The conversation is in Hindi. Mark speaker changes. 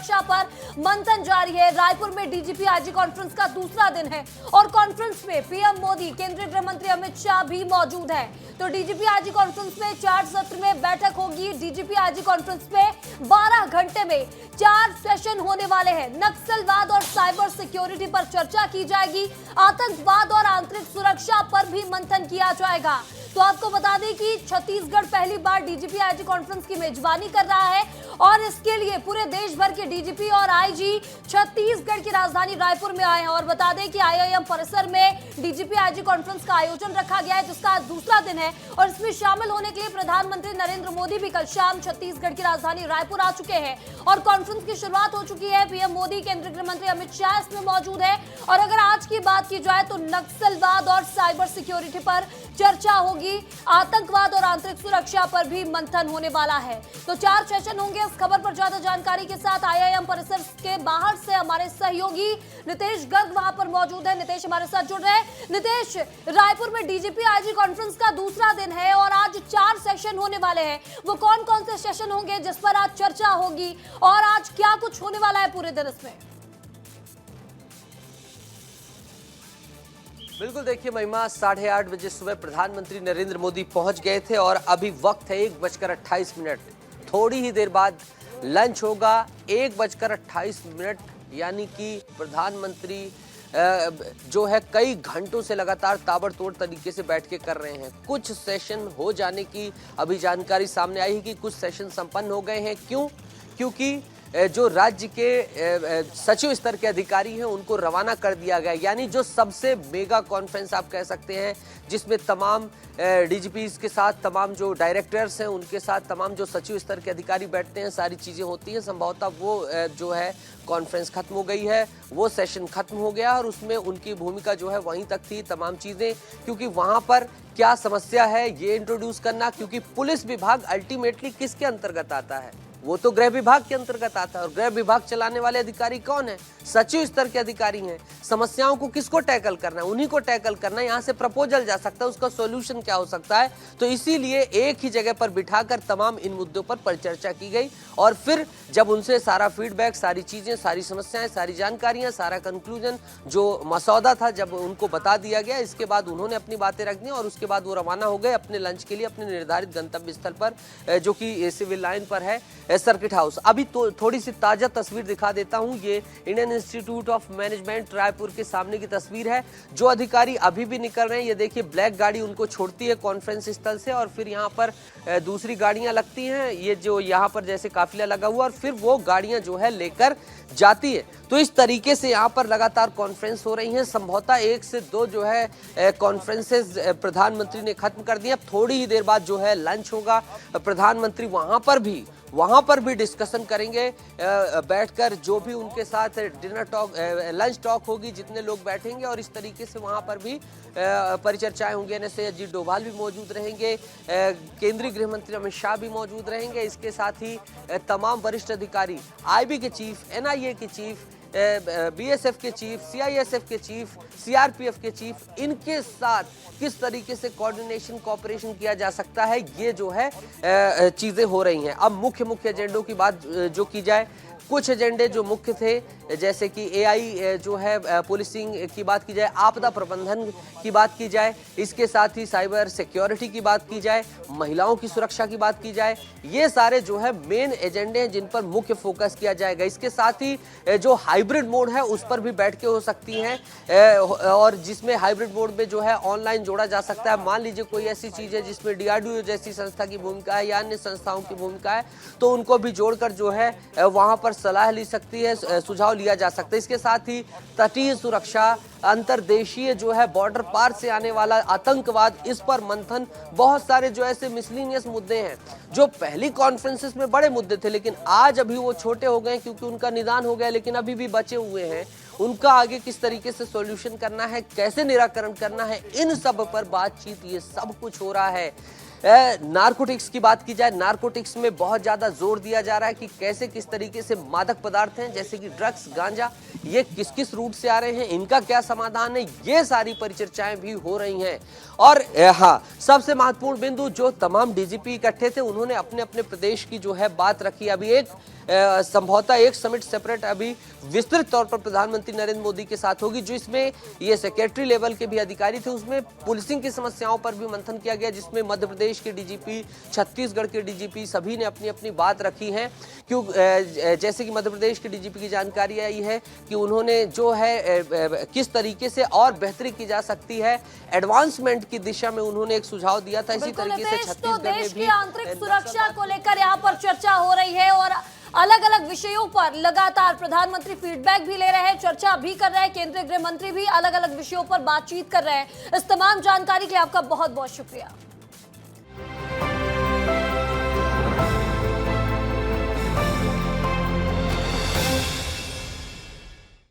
Speaker 1: सुरक्षा पर मंथन जारी है। रायपुर में डीजीपी आईजी कॉन्फ्रेंस का दूसरा दिन है और कॉन्फ्रेंस में पीएम मोदी, केंद्रीय गृह मंत्री अमित शाह भी मौजूद है। तो डीजीपी आईजी कॉन्फ्रेंस में 4 सत्र में बैठक होगी। डीजीपी आईजी कॉन्फ्रेंस में 12 घंटे में 4 सेशन होने वाले हैं। नक्सलवाद और साइबर सिक्योरिटी पर चर्चा की जाएगी। आतंकवाद और आंतरिक सुरक्षा पर भी मंथन किया जाएगा। तो आपको बता दें कि छत्तीसगढ़ पहली बार डीजीपी आईजी कॉन्फ्रेंस की मेजबानी कर रहा है और इसके लिए पूरे देश भर के डीजीपी और आईजी छत्तीसगढ़ की राजधानी रायपुर में आए हैं। और बता दें कि आईआईएम परिसर में डीजीपी आईजी कॉन्फ्रेंस का आयोजन रखा गया है, जिसका आज दूसरा दिन है और इसमें शामिल होने के लिए प्रधानमंत्री नरेंद्र मोदी भी कल शाम छत्तीसगढ़ की राजधानी रायपुर आ चुके हैं और कॉन्फ्रेंस की शुरुआत हो चुकी है। पीएम मोदी, केंद्रीय गृह मंत्री अमित शाह इसमें मौजूद है। और अगर आज की बात की जाए तो नक्सलवाद और साइबर सिक्योरिटी पर चर्चा होगी। आतंकवाद और आंतरिक सुरक्षा पर भी मंथन होने वाला है। तो 4 सेशन होंगे। इस खबर पर ज्यादा जानकारी के साथ आईआईएम परिसर के बाहर से हमारे सहयोगी नितेश गर्ग वहां पर मौजूद है। नितेश हमारे साथ जुड़ रहे हैं। नितेश, रायपुर में डीजीपी आईजी कॉन्फ्रेंस का दूसरा दिन है और आज 4 सेशन होने वाले हैं। वो कौन कौन से सेशन होंगे जिस पर आज चर्चा होगी और आज क्या कुछ होने वाला है पूरे दिन इसमें?
Speaker 2: बिल्कुल, देखिए महिमा, 8:30 बजे सुबह प्रधानमंत्री नरेंद्र मोदी पहुंच गए थे और अभी वक्त है 1:28। थोड़ी ही देर बाद लंच होगा। 1:28, यानी कि प्रधानमंत्री जो है कई घंटों से लगातार ताबड़तोड़ तरीके से बैठ के कर रहे हैं। कुछ सेशन हो जाने की अभी जानकारी सामने आई है कि कुछ सेशन संपन्न हो गए हैं। क्योंकि जो राज्य के सचिव स्तर के अधिकारी हैं उनको रवाना कर दिया गया, यानी जो सबसे मेगा कॉन्फ्रेंस आप कह सकते हैं, जिसमें तमाम डीजीपीज के साथ तमाम जो डायरेक्टर्स हैं उनके साथ तमाम जो सचिव स्तर के अधिकारी बैठते हैं, सारी चीज़ें होती हैं। संभवतः वो जो है कॉन्फ्रेंस खत्म हो गई है, वो सेशन खत्म हो गया और उसमें उनकी भूमिका जो है वहीं तक थी। तमाम चीज़ें, क्योंकि वहाँ पर क्या समस्या है ये इंट्रोड्यूस करना, क्योंकि पुलिस विभाग अल्टीमेटली किसके अंतर्गत आता है? वो तो गृह विभाग के अंतर्गत आता है और गृह विभाग चलाने वाले अधिकारी कौन है? सचिव स्तर के अधिकारी हैं। समस्याओं को किसको टैकल करना है? उन्हीं को टैकल करना है। यहाँ से प्रपोजल जा सकता है, उसका सॉल्यूशन क्या हो सकता है। तो इसीलिए एक ही जगह पर बिठाकर तमाम इन मुद्दों पर परिचर्चा की गई और फिर जब उनसे सारा फीडबैक, सारी चीजें, सारी समस्याएं, सारी जानकारियां, सारा कंक्लूजन जो मसौदा था जब उनको बता दिया गया, इसके बाद उन्होंने अपनी बातें रख दी और उसके बाद वो रवाना हो गए अपने लंच के लिए अपने निर्धारित गंतव्य स्थल पर, जो कि सिविल लाइन पर है, सर्किट हाउस। अभी तो थोड़ी सी ताजा तस्वीर दिखा देता हूं। ये Indian institute of management Raipur के सामने की तस्वीर है। जो अधिकारी अभी भी निकल रहे हैं, ये देखिए ब्लैक गाड़ी उनको छोड़ती है कॉन्फ्रेंस स्थल से और फिर यहाँ पर दूसरी गाड़ियां लगती हैं, ये जो यहाँ पर जैसे काफिला लगा हुआ, और फिर वो गाड़ियां जो है लेकर जाती है। तो इस तरीके से यहाँ पर लगातार कॉन्फ्रेंस हो रही हैं। संभवतः 1 से 2 जो है कॉन्फ्रेंसेस प्रधानमंत्री ने खत्म कर दिया। थोड़ी ही देर बाद जो है लंच होगा। प्रधानमंत्री वहां पर भी डिस्कशन करेंगे बैठकर, जो भी उनके साथ डिनर टॉक, लंच टॉक होगी, जितने लोग बैठेंगे, और इस तरीके से वहां पर भी परिचर्चाएं होंगी। एनएसए अजीत डोभाल भी मौजूद रहेंगे, केंद्रीय गृह मंत्री अमित शाह भी मौजूद रहेंगे। इसके साथ ही तमाम वरिष्ठ अधिकारी, आईबी के चीफ, एनआईए के चीफ, बीएसएफ के चीफ, सीआईएसएफ के चीफ, सीआरपीएफ के चीफ, इनके साथ किस तरीके से कोऑर्डिनेशन, कोऑपरेशन किया जा सकता है, ये जो है चीजें हो रही हैं। अब मुख्य एजेंडों की बात जो की जाए, कुछ एजेंडे जो मुख्य थे, जैसे कि एआई जो है पुलिसिंग की बात की जाए, आपदा प्रबंधन की बात की जाए, इसके साथ ही साइबर सिक्योरिटी की बात की जाए, महिलाओं की सुरक्षा की बात की जाए, ये सारे जो है मेन एजेंडे हैं जिन पर मुख्य फोकस किया जाएगा। इसके साथ ही जो हाइब्रिड मोड है उस पर भी बैठ के हो सकती हैं, और जिसमें हाइब्रिड मोड में जो है ऑनलाइन जोड़ा जा सकता है। मान लीजिए कोई ऐसी चीज है जिसमें डीआरडीओ जैसी संस्था की भूमिका है या अन्य संस्थाओं की भूमिका है, तो उनको भी जोड़कर जो है वहां पर सलाह ली सकती है, सुझाव लिया जा सकता है। इसके साथ ही तटीय सुरक्षा, अंतरदेशीय जो है बॉर्डर पार से आने वाला आतंकवाद, इस पर मंथन, बहुत सारे जो ऐसे मिसलिनियस मुद्दे हैं जो पहली कॉन्फ्रेंसेस में बड़े मुद्दे थे, लेकिन आज अभी वो छोटे हो गए क्योंकि उनका निदान हो गया, लेकिन अभी भी बचे हुए हैं। उनका आगे किस तरीके से सॉल्यूशन करना है, कैसे निराकरण करना है, इन सब पर बातचीत, ये सब कुछ हो रहा है। नारकोटिक्स की बात की जाए, नारकोटिक्स में बहुत ज्यादा जोर दिया जा रहा है कि कैसे किस तरीके से मादक पदार्थ हैं जैसे कि ड्रग्स, गांजा, ये किस किस रूट से आ रहे हैं, इनका क्या समाधान है, ये सारी परिचर्चाएं भी हो रही हैं। और हाँ, सबसे महत्वपूर्ण बिंदु, जो तमाम डीजीपी इकट्ठे थे उन्होंने अपने अपने प्रदेश की जो है बात रखी। अभी एक संभवतः एक समिट सेपरेट अभी विस्तृत तौर पर प्रधानमंत्री नरेंद्र मोदी के साथ होगी, जो इसमें ये सेक्रेटरी लेवल के भी अधिकारी थे। उसमें पुलिसिंग की समस्याओं पर भी मंथन किया गया, जिसमें मध्य प्रदेश के डीजीपी, छत्तीसगढ़ के डीजीपी सभी ने अपनी अपनी बात रखी है। क्यों जैसे कि मध्य प्रदेश के डीजीपी की जानकारी आई है कि उन्होंने जो है किस तरीके से और बेहतरी की जा सकती है एडवांसमेंट की दिशा में उन्होंने एक सुझाव दिया था। इसी तरीके से छत्तीसगढ़ में भी
Speaker 1: आंतरिक सुरक्षा को लेकर यहाँ पर चर्चा हो रही है और अलग अलग विषयों पर लगातार प्रधानमंत्री फीडबैक भी ले रहे हैं, चर्चा भी कर रहे हैं। केंद्रीय गृह मंत्री भी अलग अलग विषयों पर बातचीत कर रहे हैं। इस तमाम जानकारी के लिए आपका बहुत बहुत शुक्रिया।